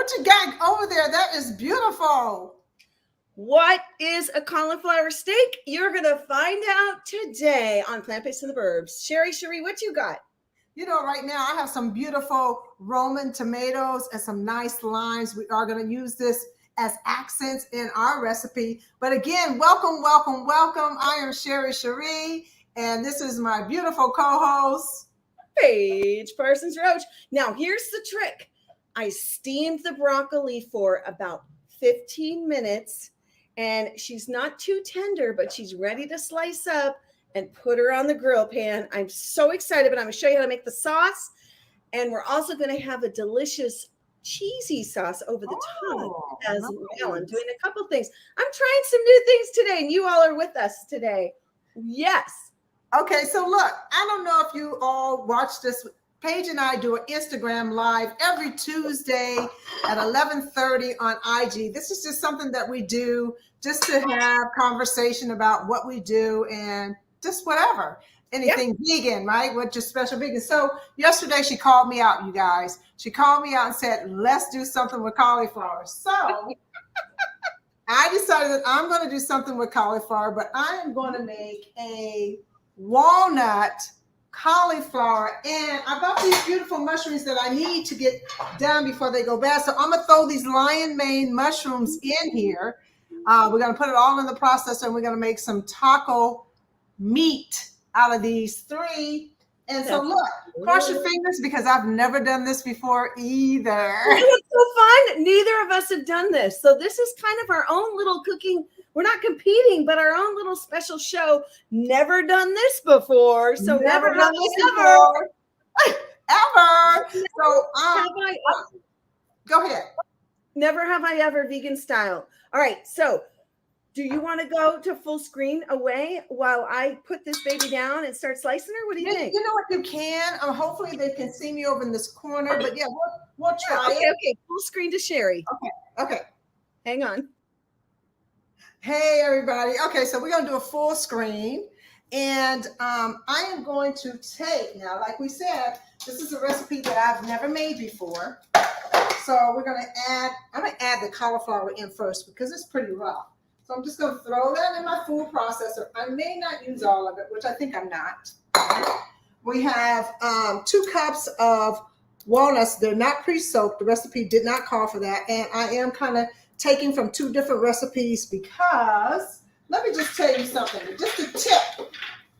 What you got over there? That is beautiful. What is a cauliflower steak? You're going to find out today on Plant-Based in the Burbs. Sherri, what you got? You know, right now I have some beautiful Roman tomatoes and some nice limes. We are going to use this as accents in our recipe. But again, welcome. I am Sherri, and this is my beautiful co-host, Paige Parsons Roach. Now, here's the trick. I steamed the broccoli for about 15 minutes, and she's not too tender, but she's ready to slice up and put her on the grill pan. I'm so excited, but I'm going to show you how to make the sauce. And we're also going to have a delicious cheesy sauce over the top as well. I'm doing a couple things. I'm trying some new things today, and you all are with us today. Yes. Okay, so look, I don't know if you all watch this. Paige and I do an Instagram live every Tuesday at 11:30 on IG. This is just something that we do just to have conversation about what we do and just whatever. Anything vegan, right? What's your special vegan? So yesterday she called me out, you guys. She called me out and said, let's do something with cauliflower. So I decided that I'm going to do something with cauliflower, but I am going to make a walnut cauliflower, and I got these beautiful mushrooms that I need to get done before they go bad. So I'm gonna throw these lion mane mushrooms in here. We're gonna put it all in the processor, and we're gonna make some taco meat out of these three. And so look, cross your fingers because I've never done this before either. It's so fun. Neither of us have done this. So this is kind of our own little cooking. We're not competing, but our own little special show. Never done this before. So never done this before. Ever. So go ahead. Never have I ever vegan style. All right. So do you want to go to full screen away while I put this baby down and start slicing her? What do you think? You know what, you can. Hopefully they can see me over in this corner, but yeah, we'll try it. Okay. Full screen to Sherri. Okay. Hang on. Hey, everybody. Okay, so we're going to do a full screen. And I am going to take, now, like we said, this is a recipe that I've never made before. So we're going to I'm going to add the cauliflower in first because it's pretty rough. So I'm just going to throw that in my food processor. I may not use all of it, which I think I'm not. We have 2 cups of walnuts. They're not pre-soaked. The recipe did not call for that. And I am kind of taking from 2 different recipes because, let me just tell you something, just a tip.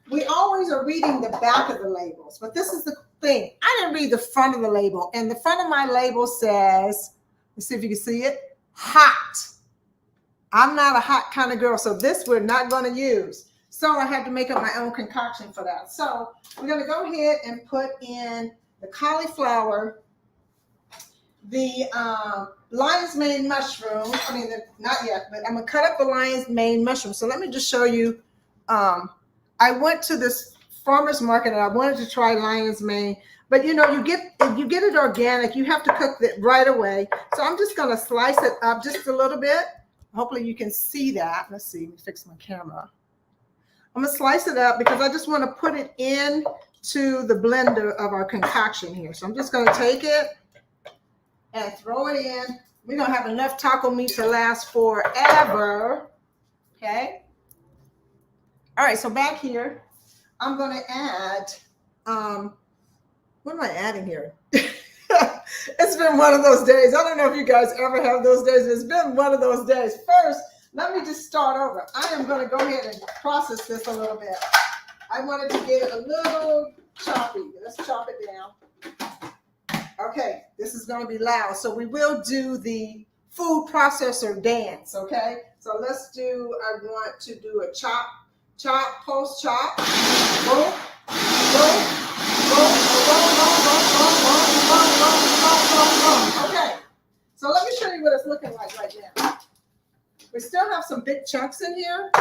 We always are reading the back of the labels, but this is the thing. I didn't read the front of the label, and the front of my label says, let's see if you can see it, hot. I'm not a hot kind of girl, so this we're not going to use. So I had to make up my own concoction for that. So we're going to go ahead and put in the cauliflower, the lion's mane mushroom. I mean, not yet, but I'm gonna cut up the lion's mane mushroom. So let me just show you. I went to this farmer's market and I wanted to try lion's mane, but you know, you get it organic. You have to cook it right away. So I'm just gonna slice it up just a little bit. Hopefully you can see that. Let's see. Let me fix my camera. I'm gonna slice it up because I just want to put it in to the blender of our concoction here. So I'm just gonna take it and throw it in. We're gonna have enough taco meat to last forever. Okay. All right, so back here, I'm gonna add, what am I adding here? It's been one of those days. I don't know if you guys ever have those days. It's been one of those days. First, let me just start over. I am gonna go ahead and process this a little bit. I wanted to get it a little choppy. Let's chop it down. Okay, this is going to be loud. So we will do the food processor dance, okay? So let's do, I want to do a chop, post chop. Boom, boom, boom, boom. Okay, so let me show you what it's looking like right now. We still have some big chunks in here,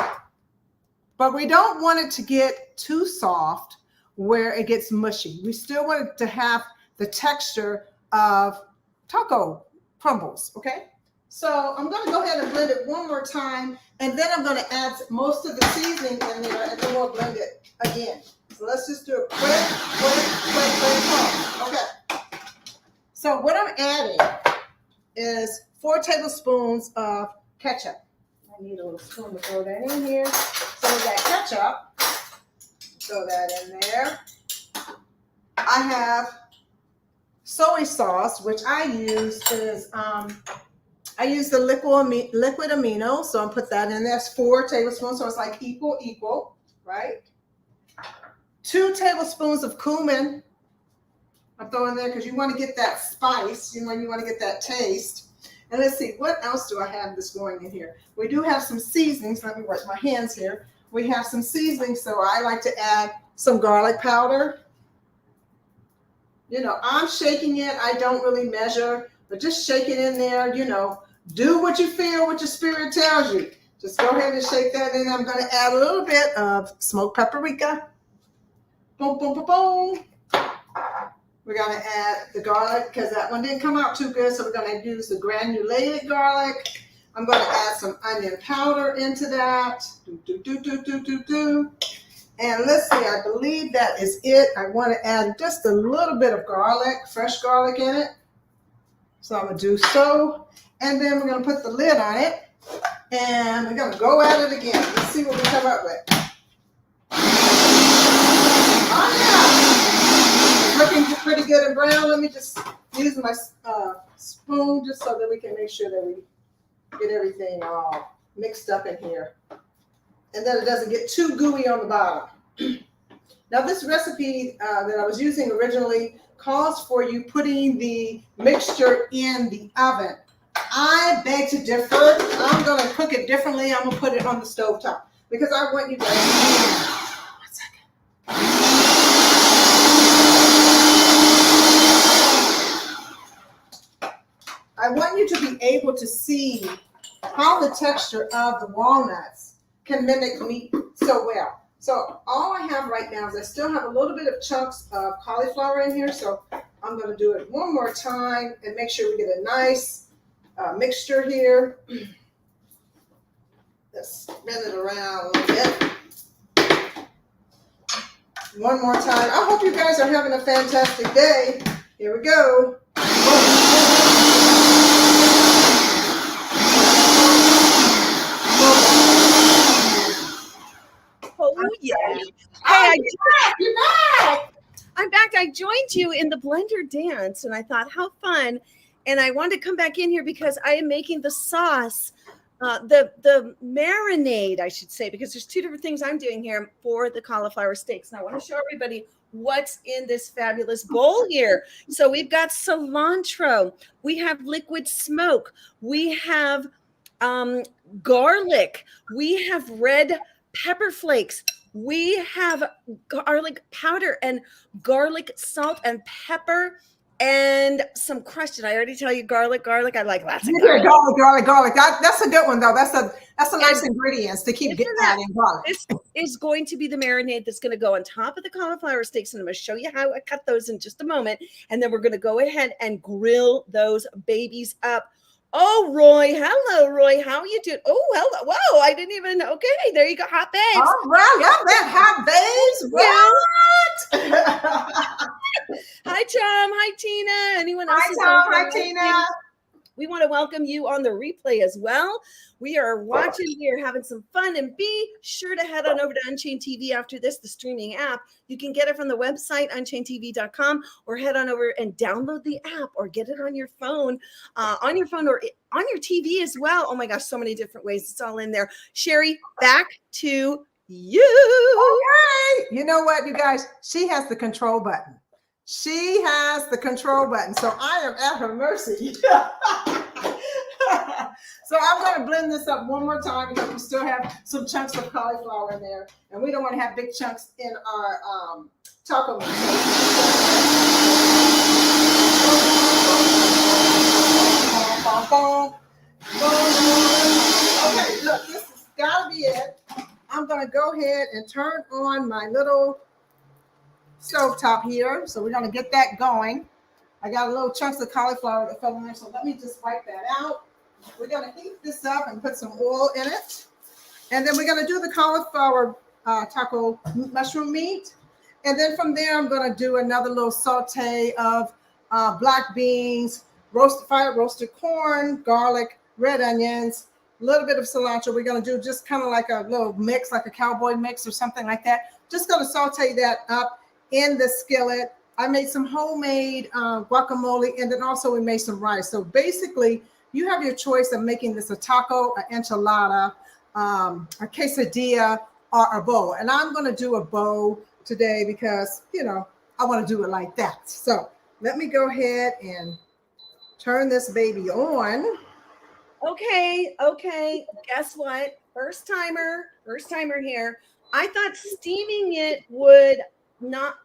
but we don't want it to get too soft where it gets mushy. We still want it to have the texture of taco crumbles, okay? So I'm gonna go ahead and blend it one more time, and then I'm gonna add most of the seasoning in there, and then we'll blend it again. So let's just do it quick. Okay. So what I'm adding is 4 tablespoons of ketchup. I need a little spoon to throw that in here. So we got ketchup. Throw that in there. I have soy sauce, which I use is I use the liquid amino, so I'll put that in there. It's 4 tablespoons, so it's like equal, right? 2 tablespoons of cumin. I'm throwing there because you want to get that spice, you want to get that taste. And let's see, what else do I have that's going in here? We do have some seasonings. Let me wipe my hands here. We have some seasonings, so I like to add some garlic powder. You know, I'm shaking it. I don't really measure, but just shake it in there, you know. Do what you feel, what your spirit tells you. Just go ahead and shake that in. I'm going to add a little bit of smoked paprika. Boom, boom, boom, boom. We're going to add the garlic because that one didn't come out too good. So we're going to use the granulated garlic. I'm going to add some onion powder into that. And let's see, I believe that is it. I want to add just a little bit of garlic, fresh garlic in it. So I'm going to do so. And then we're going to put the lid on it. And we're going to go at it again. Let's see what we come up with. Oh, yeah. It's looking pretty good and brown. Let me just use my spoon just so that we can make sure that we get everything all mixed up in here. And then it doesn't get too gooey on the bottom. Now this recipe that I was using originally calls for you putting the mixture in the oven. I beg to differ. I'm going to cook it differently. I'm going to put it on the stovetop because I want you guys to one second. I want you to be able to see how the texture of the walnuts can mimic meat so well. So all I have right now is I still have a little bit of chunks of cauliflower in here. So I'm going to do it one more time and make sure we get a nice mixture here. Let's spin it around a little bit. One more time. I hope you guys are having a fantastic day. Here we go. Oh, yeah. Hey, you're back. I'm back. I joined you in the blender dance, and I thought, how fun. And I wanted to come back in here because I am making the sauce, the marinade, I should say, because there's 2 different things I'm doing here for the cauliflower steaks. And I want to show everybody what's in this fabulous bowl here. So we've got cilantro. We have liquid smoke. We have garlic. We have red pepper flakes. We have garlic powder and garlic salt and pepper and some crushed. Did I already tell you garlic? I like lots of garlic. That's a good one though. That's a nice ingredients to keep adding garlic. This is going to be the marinade that's going to go on top of the cauliflower steaks, and I'm going to show you how I cut those in just a moment. And then we're going to go ahead and grill those babies up. Oh, Roy. Hello, Roy. How are you doing? Oh, hello. Whoa, I didn't even. Okay, there you go. Hot babes. Oh, well, love that hot babes. What? Hi, Tom. Hi, Tina. Anyone else? Hi, Tom. Hi, Tina. We want to welcome you on the replay as well. We are watching, we are having some fun, and be sure to head on over to Unchained TV after this, the streaming app. You can get it from the website, UnchainedTV.com, or head on over and download the app or get it on your phone or on your TV as well. Oh my gosh, so many different ways. It's all in there. Sherri, back to you. Okay. You know what, you guys? She has the control button. She has the control button, so I am at her mercy. So I'm going to blend this up one more time because we still have some chunks of cauliflower in there, and we don't want to have big chunks in our taco meat. Okay, look, this has got to be it. I'm going to go ahead and turn on my little stovetop here. So we're going to get that going. I got a little chunks of cauliflower that fell in there, so let me just wipe that out. We're going to heat this up and put some oil in it. And then we're going to do the cauliflower taco mushroom meat. And then from there, I'm going to do another little saute of black beans, roasted corn, garlic, red onions, a little bit of cilantro. We're going to do just kind of like a little mix, like a cowboy mix or something like that. Just going to saute that up in the skillet. I made some homemade guacamole, and then also we made some rice. So basically, you have your choice of making this a taco, an enchilada, a quesadilla, or a bowl. And I'm going to do a bowl today because, you know, I want to do it like that. So let me go ahead and turn this baby on. Okay. Guess what? First timer here. I thought steaming it would not.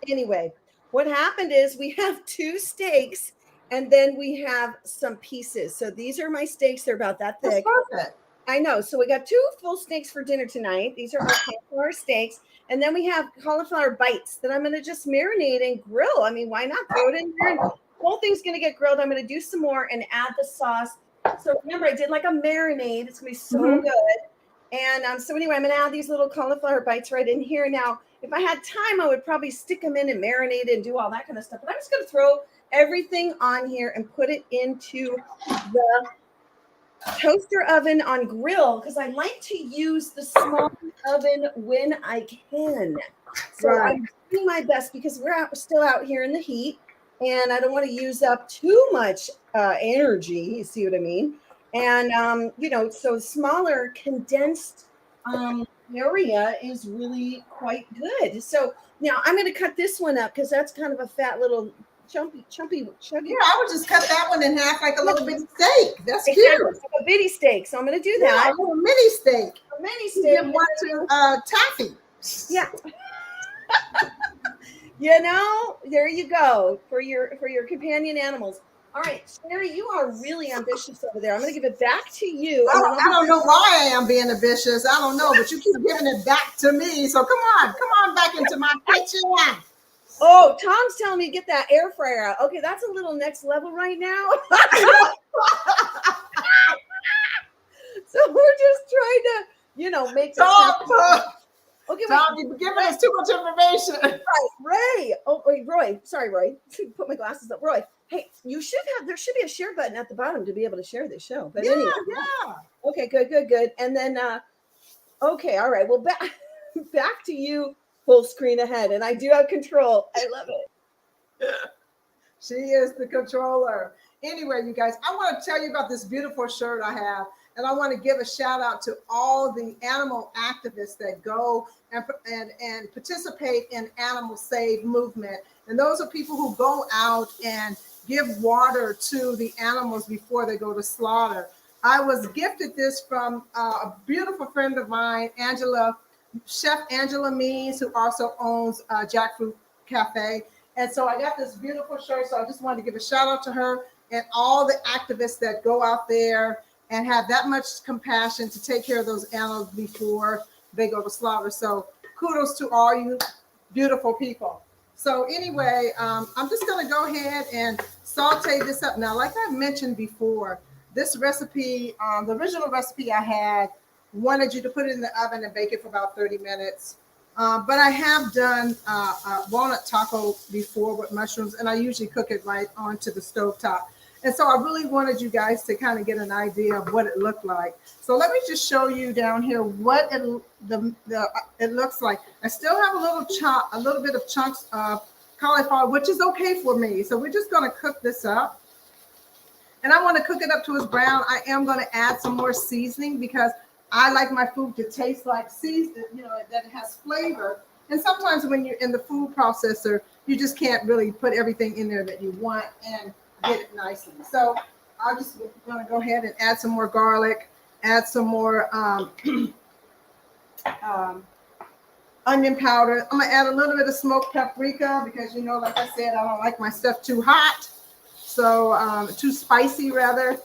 Anyway, what happened is we have 2 steaks and then we have some pieces. So these are my steaks. They're about that thick. That's perfect. I know. So we got 2 full steaks for dinner tonight. These are our cauliflower steaks. And then we have cauliflower bites that I'm going to just marinate and grill. I mean, why not throw it in there? And the whole thing's going to get grilled. I'm going to do some more and add the sauce. So remember, I did like a marinade. It's going to be so good. And so anyway, I'm going to add these little cauliflower bites right in here. Now, if I had time, I would probably stick them in and marinate it and do all that kind of stuff. But I'm just going to throw everything on here and put it into the toaster oven on grill because I like to use the small oven when I can. So I'm doing my best because we're still out here in the heat and I don't want to use up too much energy. You see what I mean? And, you know, so smaller condensed area is really quite good. So now I'm going to cut this one up because that's kind of a fat little chunky. Yeah, I would just cut that one in half like a little bitty steak. That's cute. Like a bitty steak. So I'm going to do that. Yeah, a little mini steak. A mini steak. Give one to Taffy. Yeah. You know, there you go for your companion animals. All right, Sherri, you are really ambitious over there. I'm going to give it back to you. I don't know why I am being ambitious. I don't know, but you keep giving it back to me. So come on back into my kitchen. Oh, Tom's telling me to get that air fryer out. Okay, that's a little next level right now. So we're just trying to, you know, make this happen. Okay, Tom, you're giving us too much information. Right, Ray. Oh, wait, Roy. Sorry, Roy. Put my glasses up. Roy, hey, there should be a share button at the bottom to be able to share this show. But anyway. Yeah. Okay, good. And then, okay, all right. Well, back to you, full screen ahead. And I do have control. I love it. She is the controller. Anyway, you guys, I want to tell you about this beautiful shirt I have. And I want to give a shout out to all the animal activists that go and participate in Animal Save movement. And those are people who go out and give water to the animals before they go to slaughter. I was gifted this from a beautiful friend of mine, Chef Angela Means, who also owns Jackfruit Cafe. And so I got this beautiful shirt. So I just wanted to give a shout out to her and all the activists that go out there and have that much compassion to take care of those animals before they go to slaughter. So kudos to all you beautiful people. So anyway, I'm just going to go ahead and saute this up. Now, like I mentioned before, this recipe, the original recipe I had, wanted you to put it in the oven and bake it for about 30 minutes. But I have done walnut taco before with mushrooms, and I usually cook it right onto the stovetop. And so I really wanted you guys to kind of get an idea of what it looked like. So let me just show you down here what it looks like. I still have a little bit of chunks of cauliflower, which is okay for me. So we're just going to cook this up. And I want to cook it up to its brown. I am going to add some more seasoning because I like my food to taste like seasoned, you know, that it has flavor. And sometimes when you're in the food processor, you just can't really put everything in there that you want and get it nicely. So I'm just going to go ahead and add some more garlic, add some more onion powder. I'm going to add a little bit of smoked paprika because, you know, like I said, I don't like my stuff too hot. So too spicy rather.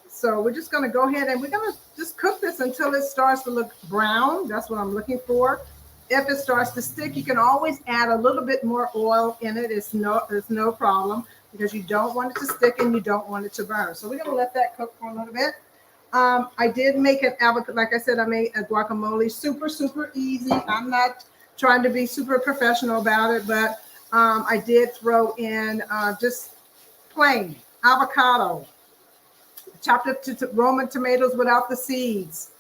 So we're just going to go ahead and we're going to just cook this until it starts to look brown. That's what I'm looking for. If it starts to stick, you can always add a little bit more oil in it. It's no problem because you don't want it to stick and you don't want it to burn. So we're going to let that cook for a little bit. I did make an avocado. Like I said, I made a guacamole. Super easy. I'm not trying to be super professional about it, but I did throw in just plain avocado, chopped up to Roman tomatoes without the seeds.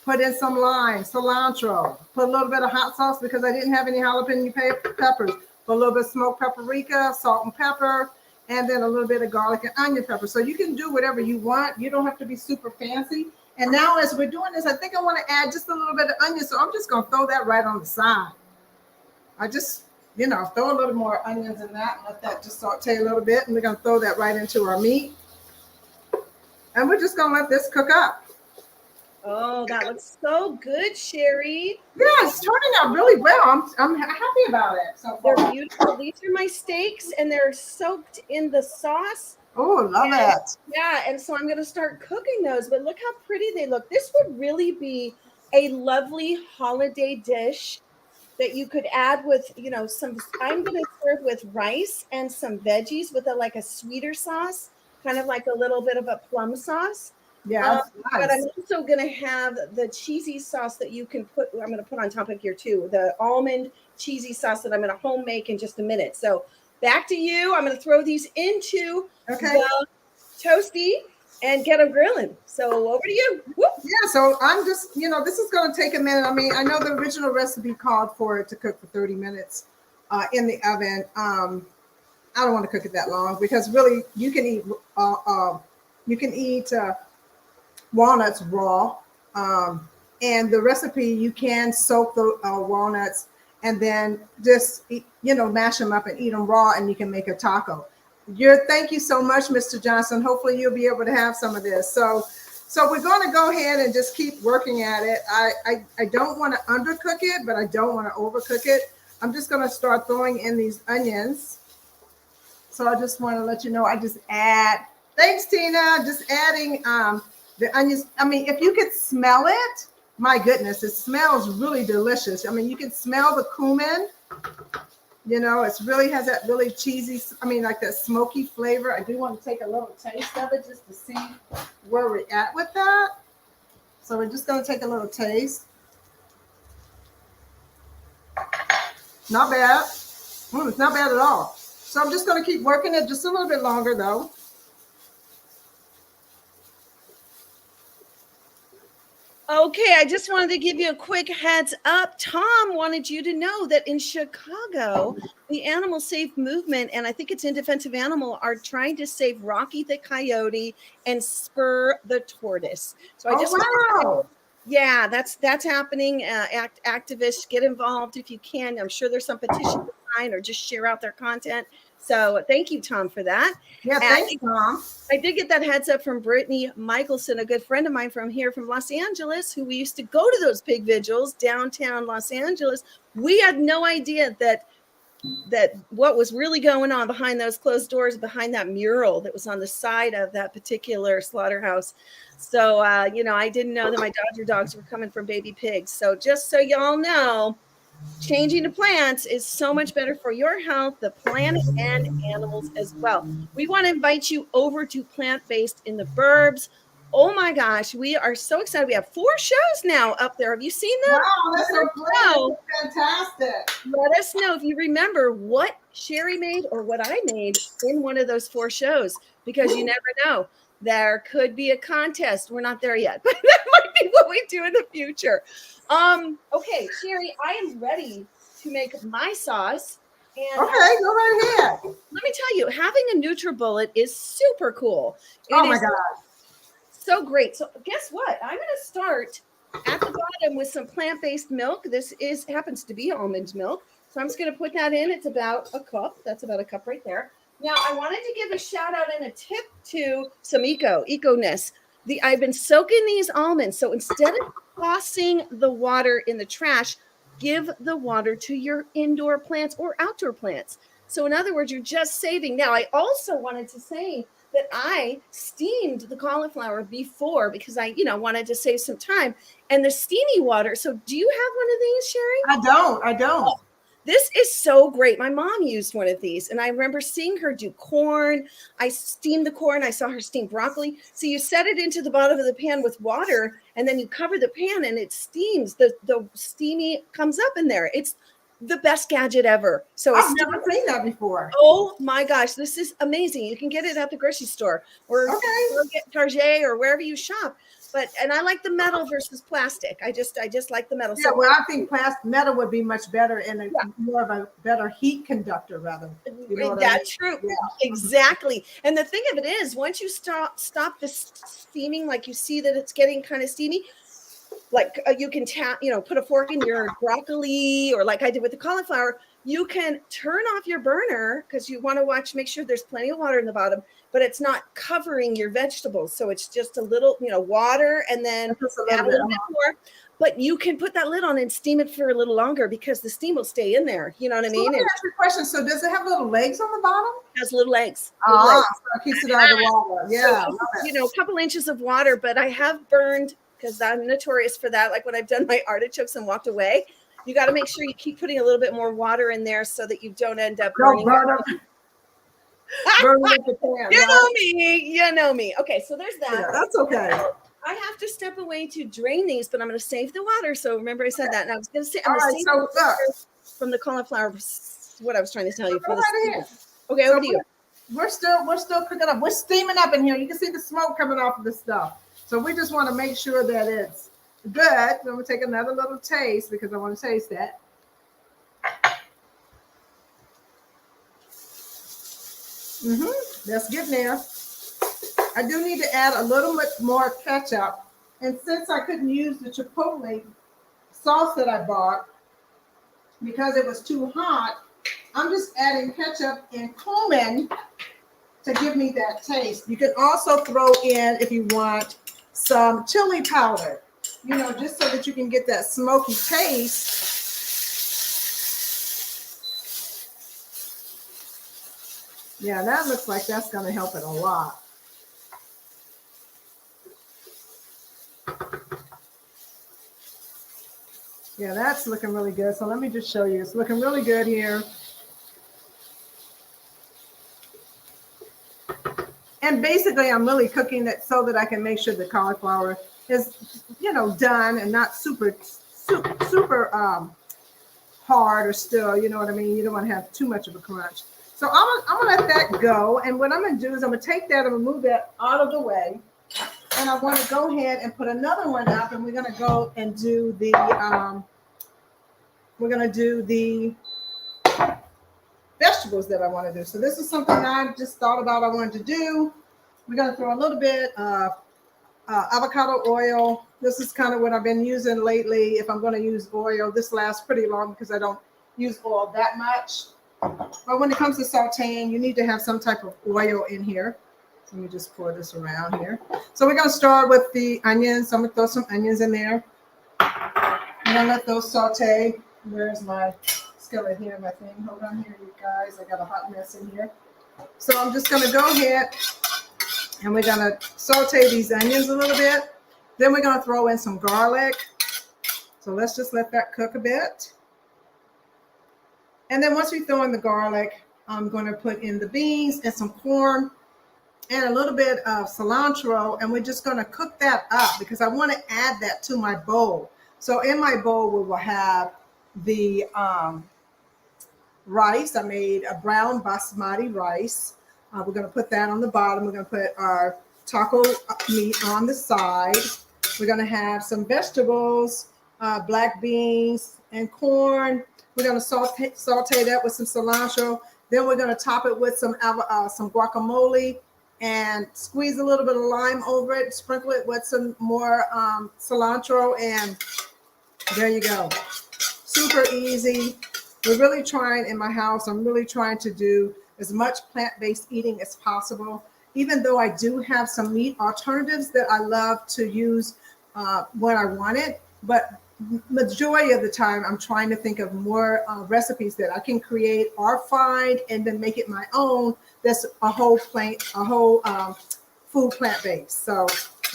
Put in some lime, cilantro. Put a little bit of hot sauce because I didn't have any jalapeno peppers. Put a little bit of smoked paprika, salt and pepper, and then a little bit of garlic and onion pepper. So you can do whatever you want. You don't have to be super fancy. And now as we're doing this, I think I want to add just a little bit of onion. So I'm just going to throw that right on the side. I just, throw a little more onions in that and let that just saute a little bit. And we're going to throw that right into our meat. And we're just going to let this cook up. Oh, that looks so good, Sherri. Yeah, it's turning out really well. I'm happy about it. So they're beautiful. These are my steaks, and they're soaked in the sauce. Oh, love it. Yeah, and so I'm going to start cooking those. But look how pretty they look. This would really be a lovely holiday dish that you could add with, some. I'm going to serve with rice and some veggies with a sweeter sauce, kind of like a little bit of a plum sauce. Yeah, nice. But I'm also going to have the cheesy sauce that you can put. I'm going to put on top of here too, the almond cheesy sauce that I'm going to home make in just a minute. So back to you. I'm going to throw these into the toasty and get them grilling. So over to you. Whoop. Yeah. So I'm just, this is going to take a minute. I mean, I know the original recipe called for it to cook for 30 minutes in the oven. I don't want to cook it that long because really you can eat. Walnuts raw, and the recipe you can soak the walnuts and then just mash them up and eat them raw, and you can make a taco. Thank you so much, Mr. Johnson. Hopefully you'll be able to have some of this. So we're going to go ahead and just keep working at it. I don't want to undercook it, but I don't want to overcook it. I'm just going to start throwing in these onions. So I just want to let you know I just add. Thanks, Tina. Just adding the onions. I mean, if you could smell it, my goodness, it smells really delicious. I mean, you can smell the cumin. It really has that really cheesy, like that smoky flavor. I do want to take a little taste of it just to see where we're at with that. So we're just going to take a little taste. Not bad. It's not bad at all. So I'm just going to keep working it just a little bit longer, though. Okay, I just wanted to give you a quick heads up. Tom wanted you to know that in Chicago, the Animal Safe movement, and I think it's In Defense of Animal, are trying to save Rocky the Coyote and Spur the Tortoise. So I just yeah, that's happening. Activists, get involved if you can. I'm sure there's some petition to sign or just share out their content. So thank you, Tom, for that. Yeah, thanks, Tom. I did get that heads up from Brittany Michelson, a good friend of mine from Los Angeles, who we used to go to those pig vigils downtown Los Angeles. We had no idea that what was really going on behind those closed doors, behind that mural that was on the side of that particular slaughterhouse. So, I didn't know that my Dodger dogs were coming from baby pigs. So just so y'all know, changing to plants is so much better for your health, the planet, and animals as well. We want to invite you over to Plant-Based in the Burbs. Oh my gosh, we are so excited. We have 4 shows now up there. Have you seen them? Wow, that's so great. Fantastic. Let us know if you remember what Sherri made or what I made in one of those 4 shows, because you never know. There could be a contest. We're not there yet, but that might be what we do in the future. Okay, Sherri, I am ready to make my sauce. And okay, go right ahead. Let me tell you, having a NutriBullet is super cool. Oh my God. So great. So guess what? I'm going to start at the bottom with some plant-based milk. This happens to be almond milk. So I'm just going to put that in. It's about a cup. That's about a cup right there. Now, I wanted to give a shout out and a tip to some eco-ness. I've been soaking these almonds. So instead of tossing the water in the trash, give the water to your indoor plants or outdoor plants. So in other words, you're just saving. Now, I also wanted to say that I steamed the cauliflower before because I, wanted to save some time. And the steamy water. So do you have one of these, Sherri? I don't. Oh, this is so great. My mom used one of these, and I remember seeing her do corn. I steamed the corn. I saw her steam broccoli. So you set it into the bottom of the pan with water, and then you cover the pan, and it steams. The steamy comes up in there. It's the best gadget ever. So I've never seen that before. oh my gosh, this is amazing. You can get it at the grocery store or Okay. get Target or wherever you shop. But and I like the metal versus plastic. I just like the metal. Yeah, So well, I think plastic metal would be much better and yeah, more of a better heat conductor, rather. You know what I mean? that's true. Yeah. Exactly. And the thing of it is, once you stop this steaming, like you see that it's getting kind of steamy, like you can tap, put a fork in your broccoli, or like I did with the cauliflower, you can turn off your burner because you want to make sure there's plenty of water in the bottom, but it's not covering your vegetables. So it's just a little, water, and then Just a add little a little bit. bit more. But you can put that lid on and steam it for a little longer because the steam will stay in there. You know what I So mean? let me It ask you a question. So does it have little legs on the bottom? has little legs. So it keeps it out of the water. Yeah. So, a couple inches of water, but I have burned because I'm notorious for that. Like when I've done my artichokes and walked away, you got to make sure you keep putting a little bit more water in there so that you don't end up burning. Burn up the pan. You know me. You know me. Okay, so there's that. Yeah, that's okay. I have to step away to drain these, but I'm going to save the water. So remember I said that. And I was going to say, I'm going to save the water from the cauliflower. What I was trying to tell you for this. Right. Okay, over to you. We're still cooking up. We're steaming up in here. You can see the smoke coming off of this stuff. So we just want to make sure that it's good. I'm going to take another little taste because I want to taste that. That's good now. I do need to add a little bit more ketchup. And since I couldn't use the chipotle sauce that I bought because it was too hot, I'm just adding ketchup and cumin to give me that taste. You can also throw in, if you want, some chili powder, just so that you can get that smoky taste. Yeah, that looks like that's going to help it a lot. Yeah, that's looking really good. So let me just show you. It's looking really good here. And basically, I'm really cooking it so that I can make sure the cauliflower is, done and not super hard or still. You know what I mean? You don't want to have too much of a crunch. So I'm gonna let that go. And what I'm gonna do is I'm gonna take that and move that out of the way. And I want to go ahead and put another one up, and we're gonna go and do the vegetables that I want to do. So this is something I just thought about I wanted to do. We're going to throw a little bit of avocado oil. This is kind of what I've been using lately. If I'm going to use oil, this lasts pretty long because I don't use oil that much. But when it comes to sauteing, you need to have some type of oil in here. So let me just pour this around here. So we're going to start with the onions. I'm going to throw some onions in there. I'm going to let those saute. Where's my skillet here, my thing? Hold on here, you guys. I got a hot mess in here. So I'm just going to go ahead and we're going to saute these onions a little bit. Then we're going to throw in some garlic. So let's just let that cook a bit. And then once we throw in the garlic, I'm going to put in the beans and some corn and a little bit of cilantro. And we're just going to cook that up because I want to add that to my bowl. So in my bowl, we will have the rice. I made a brown basmati rice. We're going to put that on the bottom. We're going to put our taco meat on the side. We're going to have some vegetables, black beans and corn. We're going to saute that with some cilantro. Then we're going to top it with some guacamole and squeeze a little bit of lime over it. Sprinkle it with some more cilantro, and there you go. Super easy. We're really trying in my house. I'm really trying to do as much plant-based eating as possible, even though I do have some meat alternatives that I love to use when I want it. But majority of the time, I'm trying to think of more recipes that I can create or find and then make it my own. That's a whole food plant-based. So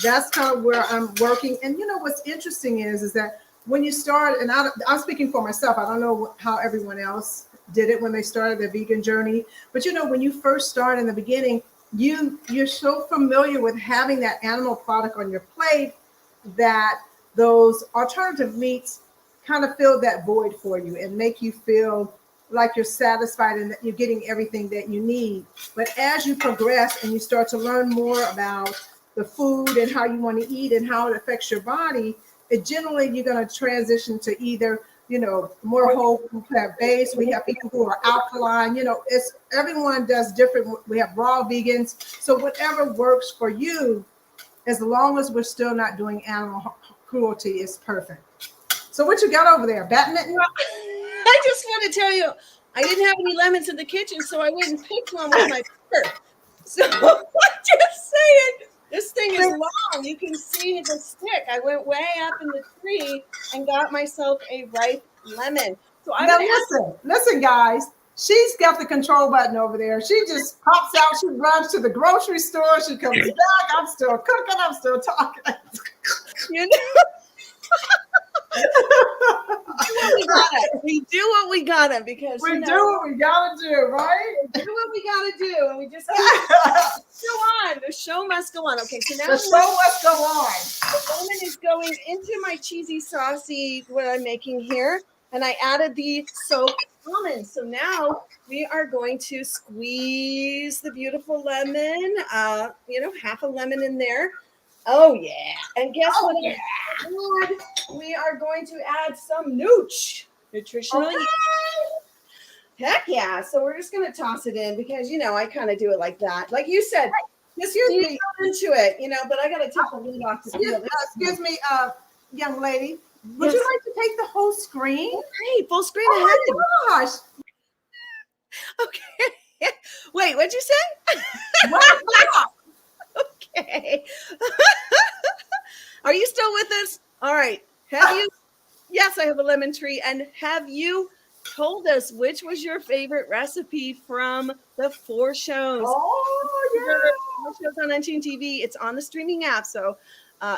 that's kind of where I'm working. And what's interesting is that when you start, and I'm speaking for myself, I don't know how everyone else did it when they started their vegan journey, but when you first start in the beginning, you're so familiar with having that animal product on your plate that those alternative meats kind of fill that void for you and make you feel like you're satisfied and that you're getting everything that you need. But as you progress and you start to learn more about the food and how you want to eat and how it affects your body, it generally you're going to transition to either, you know, more whole plant-based. We have people who are alkaline, you know, it's everyone does different. We have raw vegans. So whatever works for you, as long as we're still not doing animal cruelty, is perfect. So what you got over there, badminton? I just want to tell you, I didn't have any lemons in the kitchen, so I went and picked one with my fork. So I'm just saying, this thing is long. You can see the stick. I went way up in the tree and got myself a ripe lemon. So I'm now listen, guys. She's got the control button over there. She just pops out. She runs to the grocery store. She comes back. I'm still cooking. I'm still talking. You know? We do what we gotta because we do what we gotta do, right? We do what we gotta do, and we just go on. The show must go on. Okay, so now the show must go on. The lemon is going into my cheesy, saucy what I'm making here, and I added the soaked almonds. So now we are going to squeeze the beautiful lemon. You know, half a lemon in there. Oh yeah, and guess what? Yeah. We are going to add some nooch, nutritionally. Okay. Heck yeah! So we're just going to toss it in because you know I kind of do it like that, like you said. Just into it, you know. But I got to take the lid off. Excuse me, young lady. Would you like to take the whole screen? Okay, full screen ahead. Oh my gosh! Okay. Wait, what'd you say? What? Okay. Are you still with us? All right. Have you? Yes, I have a lemon tree. And have you told us which was your favorite recipe from the 4 shows? Oh, yeah. 4 shows on UnchainedTV. It's on the streaming app. So,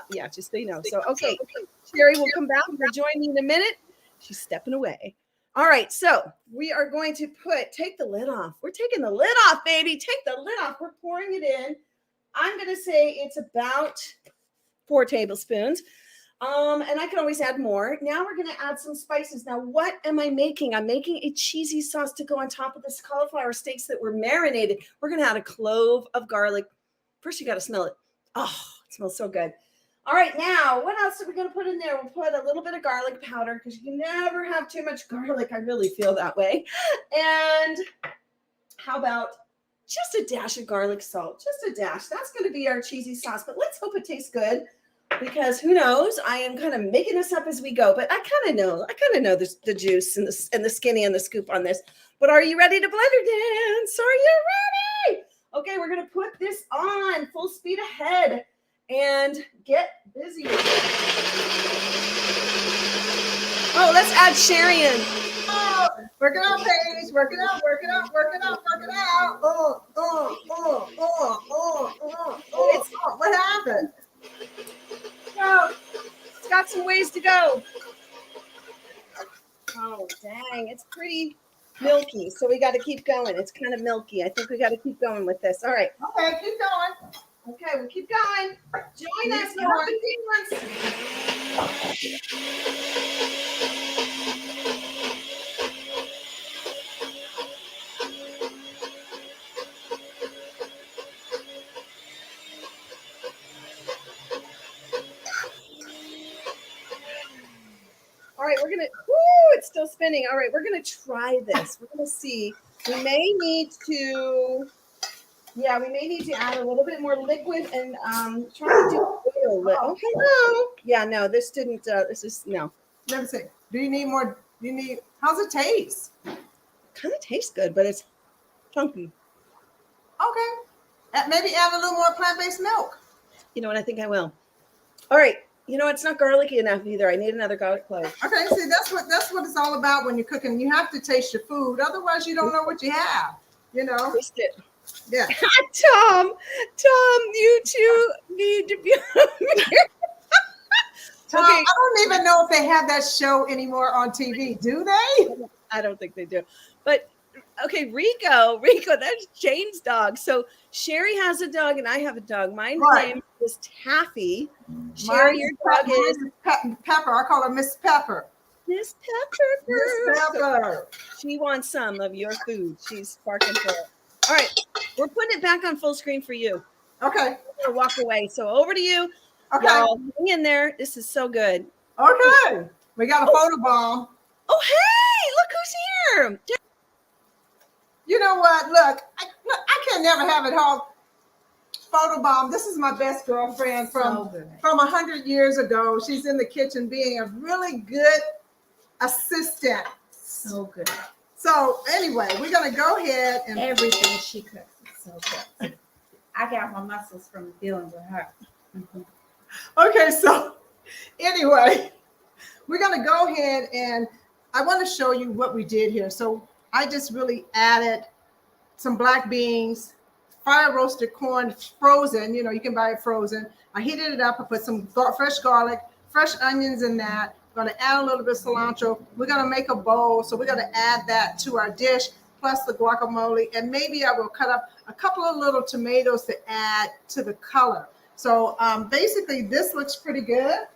yeah, just so you know. So, okay. Sherri will come back. We'll join me in a minute. She's stepping away. All right. So we are going to take the lid off. We're taking the lid off, baby. Take the lid off. We're pouring it in. I'm going to say it's about 4 tablespoons. And I can always add more. Now we're going to add some spices. Now, what am I making? I'm making a cheesy sauce to go on top of this cauliflower steaks that were marinated. We're going to add a clove of garlic. First, you got to smell it. Oh, it smells so good. All right, now, what else are we going to put in there? We'll put a little bit of garlic powder because you can never have too much garlic. I really feel that way. And how about just a dash of garlic salt, just a dash. That's going to be our cheesy sauce, but let's hope it tastes good because who knows? I am kind of making this up as we go, but I kind of know the juice and the skinny and the scoop on this. But are you ready to blender dance? Are you ready? Okay, we're going to put this on full speed ahead and get busy. Oh, let's add Sherri in. Work it out, Paige. Work it out, work it out, work it out, work it out. What happened? No, it's got some ways to go. Oh, dang. It's pretty milky, so we got to keep going. It's kind of milky. I think we got to keep going with this. All right. Okay, keep going. Okay, we'll keep going. Join us. All right, we're going to, it's still spinning. All right, we're going to try this. We're going to see. We may need to add a little bit more liquid and try to do oil. Oh, hello. Yeah, no, this didn't, no. Let me see. How's it taste? Kind of tastes good, but it's chunky. Okay. Maybe add a little more plant-based milk. You know what? I think I will. All right. You know, it's not garlicky enough either. I need another garlic clove. Okay, see, that's what it's all about when you're cooking. You have to taste your food. Otherwise, you don't know what you have, you know? Taste it. Yeah. Tom, you two need to be on here. Tom, okay. I don't even know if they have that show anymore on TV. Do they? I don't think they do. But okay, Rico, that's Jane's dog. So Sherri has a dog and I have a dog. Mine's name is Taffy. Sherri, your dog is Pepper. I call her Miss Pepper. Miss Miss Pepper. Pepper. She wants some of your food. She's barking for it. All right, we're putting it back on full screen for you. Okay. I'm gonna walk away. So over to you. Okay. Y'all, hang in there. This is so good. Okay. We got a photo bomb. Oh, hey, look who's here. You know what? Look, I can never have it all. Photo bomb. This is my best girlfriend from 100 years ago. She's in the kitchen being a really good assistant. So good. So anyway, we're gonna go ahead and Everything she cooks is so good. I got my muscles from dealing with her. okay, so anyway, we're gonna go ahead and I want to show you what we did here. So I just really added some black beans, fire roasted corn, frozen. You know, you can buy it frozen. I heated it up. I put some fresh garlic, fresh onions in that. I'm going to add a little bit of cilantro. We're going to make a bowl. So we're going to add that to our dish, plus the guacamole. And maybe I will cut up a couple of little tomatoes to add to the color. So basically, this looks pretty good.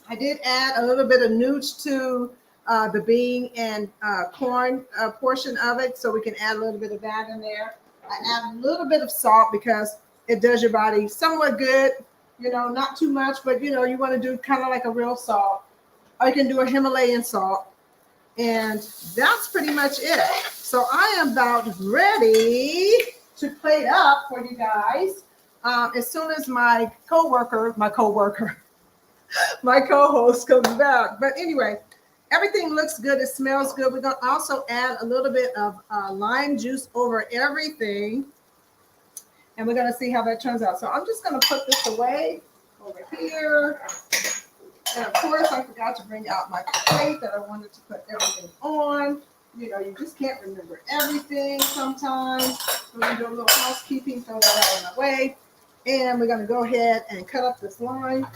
I did add a little bit of nooch to the bean and corn portion of it. So we can add a little bit of that in there. I add a little bit of salt because it does your body somewhat good, you know, not too much, but you know, you want to do kind of like a real salt. Or you can do a Himalayan salt. And that's pretty much it. So I am about ready to plate up for you guys. As soon as my co-host comes back. But anyway, everything looks good. It smells good. We're going to also add a little bit of lime juice over everything. And we're going to see how that turns out. So I'm just going to put this away over here. And of course, I forgot to bring out my plate that I wanted to put everything on. You know, you just can't remember everything sometimes. We're going to do a little housekeeping, throw that out of my way. And we're going to go ahead and cut up this lime.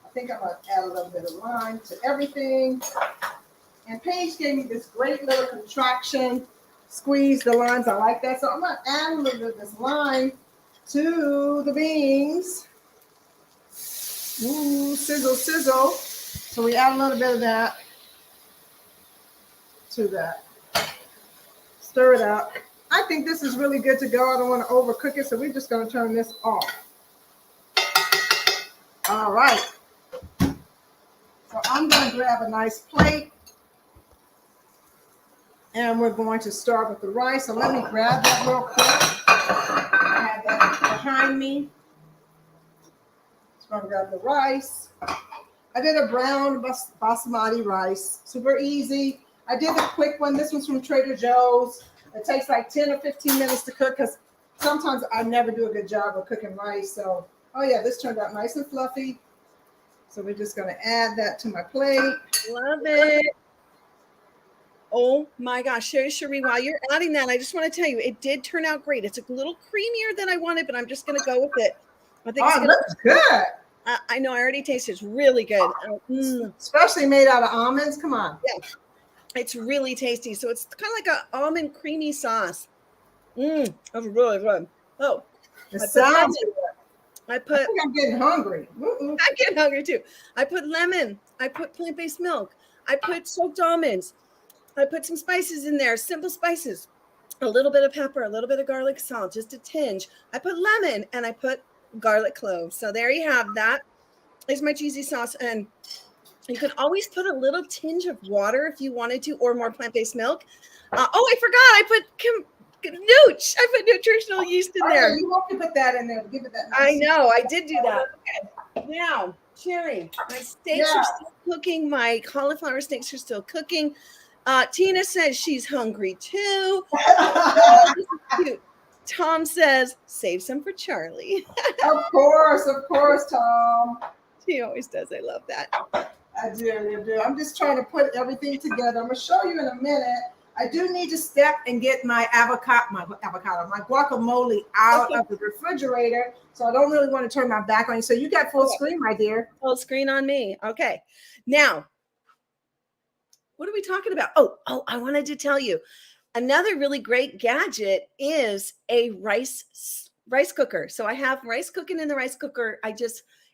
I think I'm going to add a little bit of lime to everything. And Paige gave me this great little contraction. Squeeze the limes. I like that. So I'm going to add a little bit of this lime to the beans. Ooh, sizzle, sizzle. So we add a little bit of that to that. Stir it up. I think this is really good to go. I don't want to overcook it, so we're just going to turn this off. All right. So I'm going to grab a nice plate. And we're going to start with the rice. So let me grab that real quick. I have that behind me. Just going to grab the rice. I did a brown basmati rice. Super easy. I did a quick one. This one's from Trader Joe's. It takes like 10 or 15 minutes to cook because sometimes I never do a good job of cooking rice. So, oh yeah, this turned out nice and fluffy. So we're just going to add that to my plate. Love it. Oh my gosh, Sherri, while you're adding that, I just want to tell you, it did turn out great. It's a little creamier than I wanted, but I'm just going to go with it. I think it looks good. I know, I already tasted it. It's really good. Especially made out of almonds. Come on. Yeah, it's really tasty. So it's kind of like an almond creamy sauce. That's really good. Oh, it sounds good. I think I'm getting hungry. I'm getting hungry too. I put lemon. I put plant-based milk. I put soaked almonds. I put some spices in there, simple spices, a little bit of pepper, a little bit of garlic salt, just a tinge. I put lemon and I put garlic cloves. So there you have that. Is my cheesy sauce. And you can always put a little tinge of water if you wanted to, or more plant-based milk. I forgot. I put nooch. I put nutritional yeast in there. You have to put that in there to give it that nice. I know. I did do that. Okay. Now, Sherri, my steaks are still cooking. My cauliflower steaks are still cooking. Tina says she's hungry too. This is cute. Tom says, save some for Charlie. Of course, Tom. She always does. I love that. I do. I'm just trying to put everything together. I'm going to show you in a minute. I do need to step and get my guacamole out of the refrigerator. So I don't really want to turn my back on you. So you got full screen, my dear. Full screen on me. Okay. Now, what are we talking about? Oh, I wanted to tell you. Another really great gadget is a rice cooker. So I have rice cooking in the rice cooker.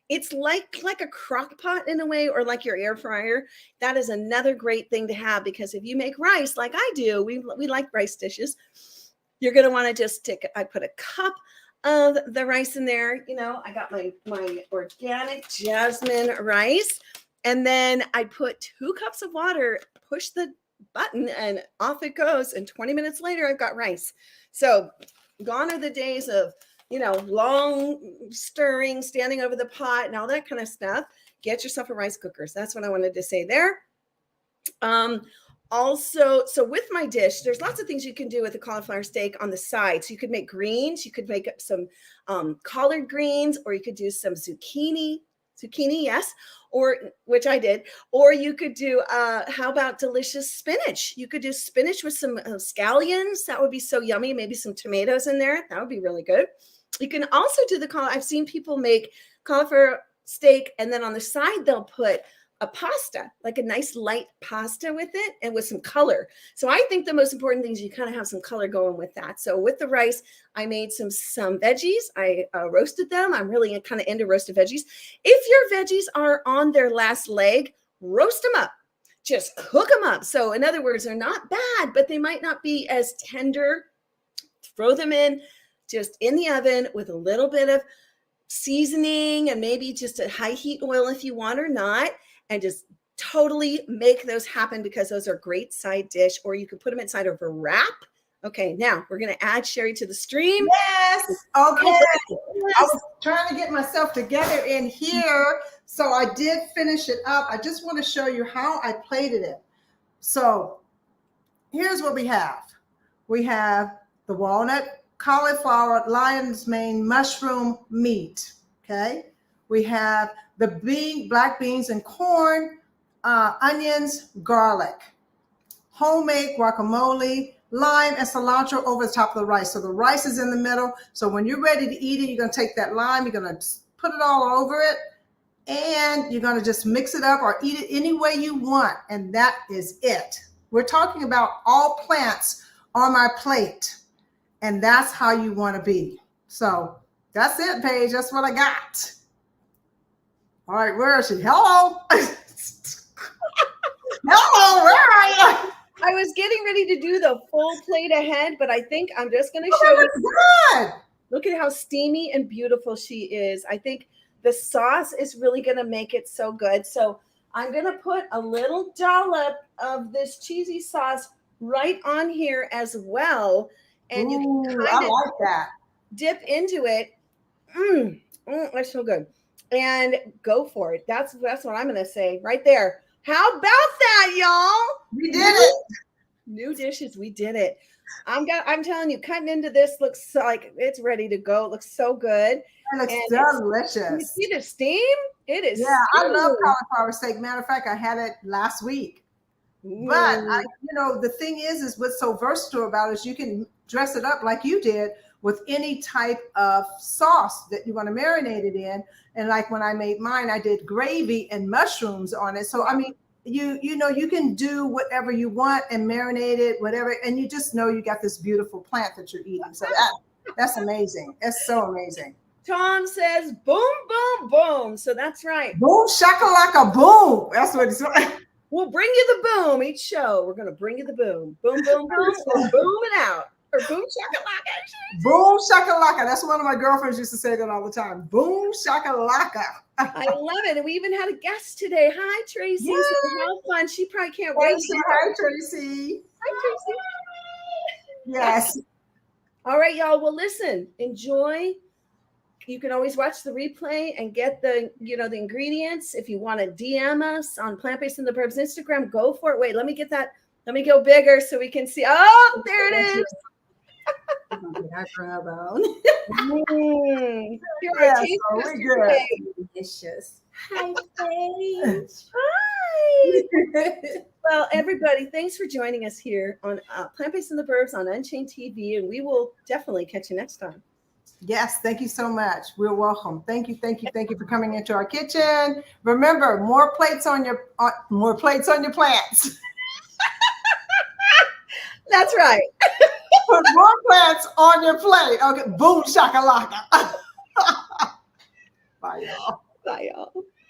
It's like a crock pot in a way, or like your air fryer. That is another great thing to have, because if you make rice like I do, we like rice dishes. You're going to want to just I put a cup of the rice in there. You know, I got my organic jasmine rice, and then I put 2 cups of water, push the button, and off it goes. And 20 minutes later, I've got rice. So gone are the days of, you know, long stirring, standing over the pot and all that kind of stuff. Get yourself a rice cooker. So that's what I wanted to say there. Also, so with my dish, there's lots of things you can do with the cauliflower steak on the side. So you could make greens, you could make up some collard greens, or you could do some zucchini, yes, or which I did, or you could do, how about delicious spinach? You could do spinach with some scallions. That would be so yummy. Maybe some tomatoes in there. That would be really good. You can also do I've seen people make cauliflower steak, and then on the side, they'll put a pasta, like a nice light pasta with it, and with some color. So I think the most important thing is you kind of have some color going with that. So with the rice, I made some veggies. I roasted them. I'm really kind of into roasted veggies. If your veggies are on their last leg, roast them up. Just cook them up. So in other words, they're not bad, but they might not be as tender. Throw them in just in the oven with a little bit of seasoning, and maybe just a high heat oil if you want or not. And just totally make those happen, because those are great side dish, or you can put them inside of a wrap. Okay, now we're going to add Sherri to the stream. Yes. Okay. I was trying to get myself together in here, so I did finish it up. I just want to show you how I plated it. So here's what we have. We have the walnut, cauliflower, lion's mane, mushroom meat. Okay. We have the black beans and corn, onions, garlic, homemade guacamole, lime, and cilantro over the top of the rice. So the rice is in the middle. So when you're ready to eat it, you're going to take that lime, you're going to put it all over it, and you're going to just mix it up or eat it any way you want. And that is it. We're talking about all plants on my plate, and that's how you want to be. So that's it, Paige. That's what I got. All right, where is she? Hello. Hello, where are you? I was getting ready to do the full plate ahead, but I think I'm just going to show you. Good. Look at how steamy and beautiful she is. I think the sauce is really going to make it so good. So I'm going to put a little dollop of this cheesy sauce right on here as well. And you can kind of like that. Dip into it. That's so good. And go for it. That's what I'm going to say right there. How about that, y'all? We did it. New dishes. We did it. I'm telling you, cutting into this looks like it's ready to go. It looks so good. It looks delicious. You see the steam? It is. Yeah, I love cauliflower steak. Matter of fact, I had it last week. But the thing is what's so versatile about it is you can dress it up like you did with any type of sauce that you want to marinate it in. And like when I made mine, I did gravy and mushrooms on it. So I mean, you can do whatever you want and marinate it, whatever, and you just know you got this beautiful plant that you're eating. So that's amazing. It's so amazing. Tom says, boom, boom, boom. So that's right. Boom, shakalaka, boom. That's what it's like. We'll bring you the boom each show. We're going to bring you the boom. Boom, boom, boom, or boom it out. Or boom, shakalaka. Boom, shakalaka. That's one of my girlfriends used to say that all the time. Boom, shakalaka. I love it. And we even had a guest today. Hi, Tracy. Yes. So how fun. She probably can't wait. Hi, Tracy. Hi, Tracy. Yes. All right, y'all. Well, listen, enjoy. You can always watch the replay and get the ingredients. If you want to DM us on Plant-Based in the Burbs Instagram, go for it. Wait, let me get that. Let me go bigger so we can see. Oh, there it is. Delicious. Hi, Paige. Hi. Well, everybody, thanks for joining us here on Plant-Based in the Burbs on Unchained TV, and we will definitely catch you next time. Yes, thank you so much. We're welcome. Thank you for coming into our kitchen. Remember, more plates on your plants. That's right. Put more plants on your plate. Okay, boom shakalaka. Bye, y'all. Bye, y'all.